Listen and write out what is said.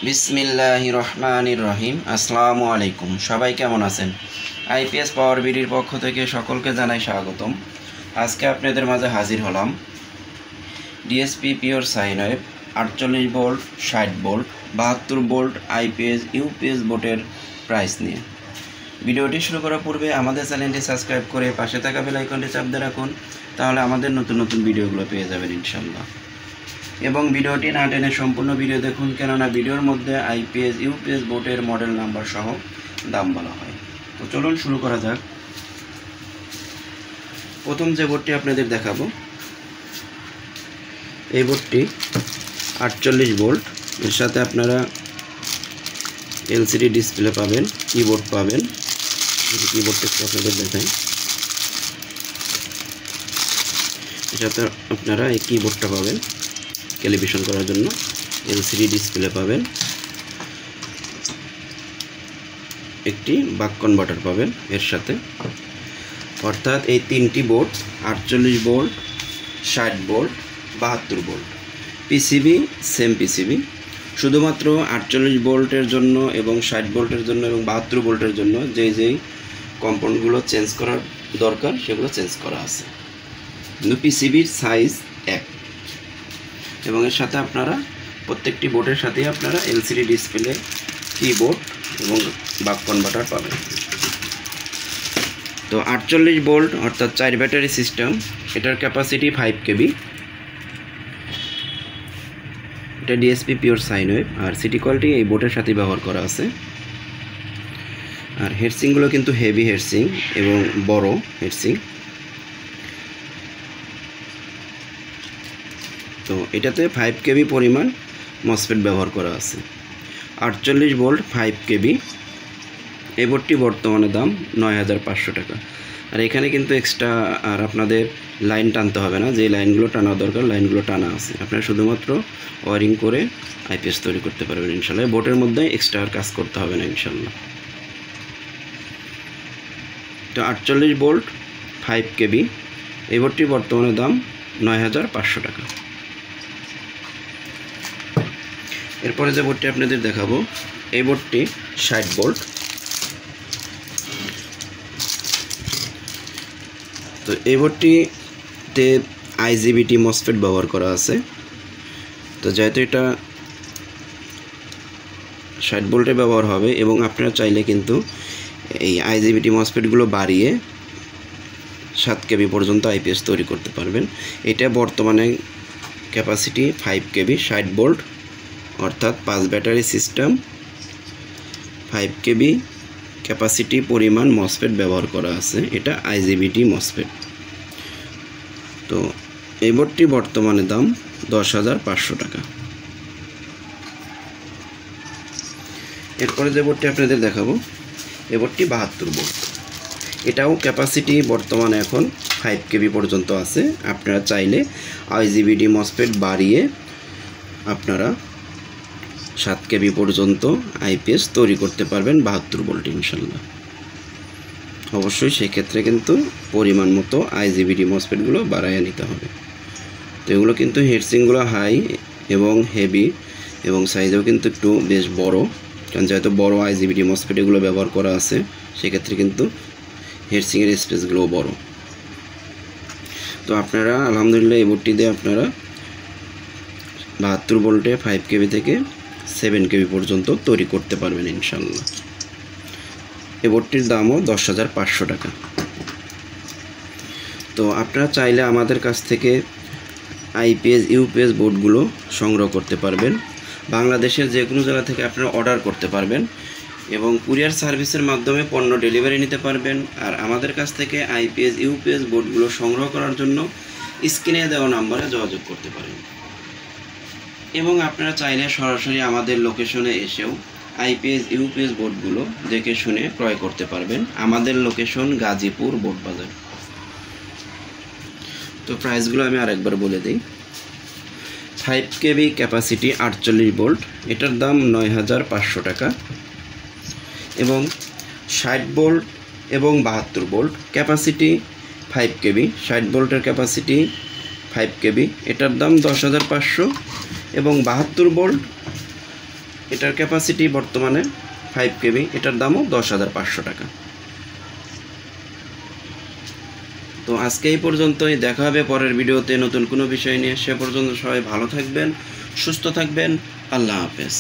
বিসমিল্লাহির রহমানির রহিম। আসসালামু আলাইকুম। সবাই কেমন আছেন? আইপিএস পাওয়ার বিডির পক্ষ থেকে সকলকে জানাই স্বাগতম। আজকে আপনাদের মাঝে হাজির হলাম DSP pure sine wave 48 volt, 60 volt, 72 volt IPS UPS বোর্ডের প্রাইস নিয়ে। ভিডিওটি শুরু করার পূর্বে আমাদের চ্যানেলটি সাবস্ক্রাইব করে পাশে থাকা বেল আইকনটি চাপ দিয়ে রাখুন, তাহলে আমাদের নতুন নতুন ভিডিওগুলো পেয়ে যাবেন ইনশাল্লাহ। এবং ভিডিওটি না টেনে সম্পূর্ণ ভিডিও দেখুন, কেননা ভিডিওর মধ্যে আইপিএস ইউপিএস বোর্ডের মডেল নাম্বার সহ দাম বলা হয়। তো চলুন শুরু করা যাক। প্রথম যে বোর্ডটি আপনাদের দেখাবো, এই বোর্ডটি 48 ভোল্ট, এর সাথে আপনারা এলসিডি ডিসপ্লে পাবেন, কিবোর্ড পাবেন। কিবোর্ডটা একটু আপনাদের দেখাই। এর সাথে আপনারা এই কিবোর্ডটা পাবেন ক্যালিব্রেশন করার জন্য, এলসিডি ডিসপ্লে পাবেন, একটি বাক কনভার্টার পাবেন এর সাথে। অর্থাৎ এই তিনটি board 48 volt, 60 volt, 72 volt. PCB same PCB, শুধুমাত্র 48 ভোল্টের জন্য এবং 60 ভোল্টের জন্য এবং 72 ভোল্টের জন্য যেই কম্পাউন্ডগুলো চেঞ্জ করার দরকার সেগুলো চেঞ্জ করা আছে, কিন্তু পিসিবির সাইজ এক। এবং এর সাথে আপনারা প্রত্যেকটি বোর্ডের সাথেই আপনারা এলসিডি ডিসপ্লে, কিবোর্ড এবং বাক কনভার্টার পাবেন। তো 48 ভোল্ট অর্থাৎ 4 ব্যাটারি সিস্টেম, এটার ক্যাপাসিটি 5 কেবি। এটা ডিএসপি পিওর সাইন ওয়েভ, আর সিটি কোয়ালিটি এই বোর্ডের সাথে ব্যবহার করা আছে। আর হেডসিংগুলো কিন্তু হেভি হেডসিং এবং বড় হেডসিং। তো এটাতে 5 কেবি পরিমাণ মসফেট ব্যবহার করা আছে। 48 ভোল্ট 5 কেবি। এই বোর্ডটি বর্তমানে দাম 9500 টাকা। আর এখানে কিন্তু এক্সট্রা আর আপনাদের লাইন টানতে হবে না, যে লাইনগুলো টানা দরকার লাইনগুলো টানা আছে। আপনারা শুধুমাত্র ওয়ারিং করে আইপিএস তৈরি করতে পারবেন ইনশাল্লাহ। বোর্ডের মধ্যে এক্সট্রা আর কাজ করতে হবে না ইনশাল্লাহ। তো 48 ভোল্ট 5 কেবি, এই বোর্ডটি বর্তমানে দাম 9500 টাকা। এরপরে যে বোর্ডটি আপনাদের দেখাবো, এই বোর্ডটি 60 ভোল্ট। তো এই বোর্ডটিতে আইজিবিটি মসফেট ব্যবহার করা আছে। তো যেহেতু এটা 60 ভোল্টে ব্যবহার হবে, এবং আপনারা চাইলে কিন্তু এই আইজিবিটি মসফেটগুলো বাড়িয়ে 7 কেবি পর্যন্ত আইপিএস তৈরি করতে পারবেন। এটা বর্তমানে ক্যাপাসিটি 5 কেবি, 60 ভোল্ট অর্থাৎ 5 ব্যাটারি সিস্টেম, 5 কেবি ক্যাপাসিটি পরিমাণ মসফেট ব্যবহার করা আছে। এটা আইজিবিটি মসফেট। তো এই বোর্ডটি বর্তমানে দাম 10,500 টাকা। এরপরে যে বোর্ডটি আপনাদের দেখাবো, এই বোর্ডটি 72 ভোল্ট। এটাও ক্যাপাসিটি বর্তমানে এখন 5 কেবি পর্যন্ত আছে। আপনারা চাইলে আইজিবিটি মসফেট বাড়িয়ে আপনারা 7 কেবি পর্যন্ত আইপিএস তৈরি করতে পারবেন 72 ভোল্ট ইনশাল্লাহ। অবশ্যই সেক্ষেত্রে কিন্তু পরিমাণ মতো আইজিবিটি মসফেটগুলো বাড়াইয়া নিতে হবে। তো এগুলো কিন্তু হেডসিংগুলো হাই এবং হেভি, এবং সাইজেও কিন্তু একটু বেশ বড়, কারণ যেহেতু বড় আইজিবিটি মসফেট এগুলো ব্যবহার করা আছে, সেক্ষেত্রে কিন্তু হেডসিংয়ের স্পেসগুলোও বড়। তো আপনারা আলহামদুলিল্লাহ এই বোর্ডটি দিয়ে আপনারা 72 ভোল্টে 5 কেবি থেকে 7 কেবি পর্যন্ত তৈরি করতে পারবেন ইনশাল্লাহ। এই বোর্ডটির দামও 10,500 টাকা। তো আপনারা চাইলে আমাদের কাছ থেকে আইপিএস ইউপিএস বোর্ডগুলো সংগ্রহ করতে পারবেন। বাংলাদেশের যে কোনো জায়গা থেকে আপনারা অর্ডার করতে পারবেন, এবং কুরিয়ার সার্ভিসের মাধ্যমে পণ্য ডেলিভারি নিতে পারবেন। আর আমাদের কাছ থেকে আইপিএস ইউপিএস বোর্ডগুলো সংগ্রহ করার জন্য স্ক্রিনে দেওয়া নাম্বারে যোগাযোগ করতে পারেন। এবং আপনারা চাইলে সরাসরি আমাদের লোকেশনে এসেও আইপিএস ইউপিএস বোর্ডগুলো দেখে শুনে ক্রয় করতে পারবেন। আমাদের লোকেশন গাজীপুর বোর্ড বাজার। তো প্রাইসগুলো আমি আরেকবার বলে দিই। 5 কেবি ক্যাপাসিটি 48 ভোল্ট, এটার দাম 9500 টাকা। এবং 60 ভোল্ট এবং 72 ভোল্ট ক্যাপাসিটি 5 কেবি, 60 ভোল্টের ক্যাপাসিটি 5 কেবি, এটার দাম 10,500। এবং 72 ভোল্ট এটার ক্যাপাসিটি বর্তমানে 5 কেবি, এটার দামও 10,500 টাকা। তো আজকে এই পর্যন্তই, দেখা হবে পরের ভিডিওতে নতুন কোনো বিষয় নিয়ে। সে পর্যন্ত সবাই ভালো থাকবেন, সুস্থ থাকবেন। আল্লাহ হাফেজ।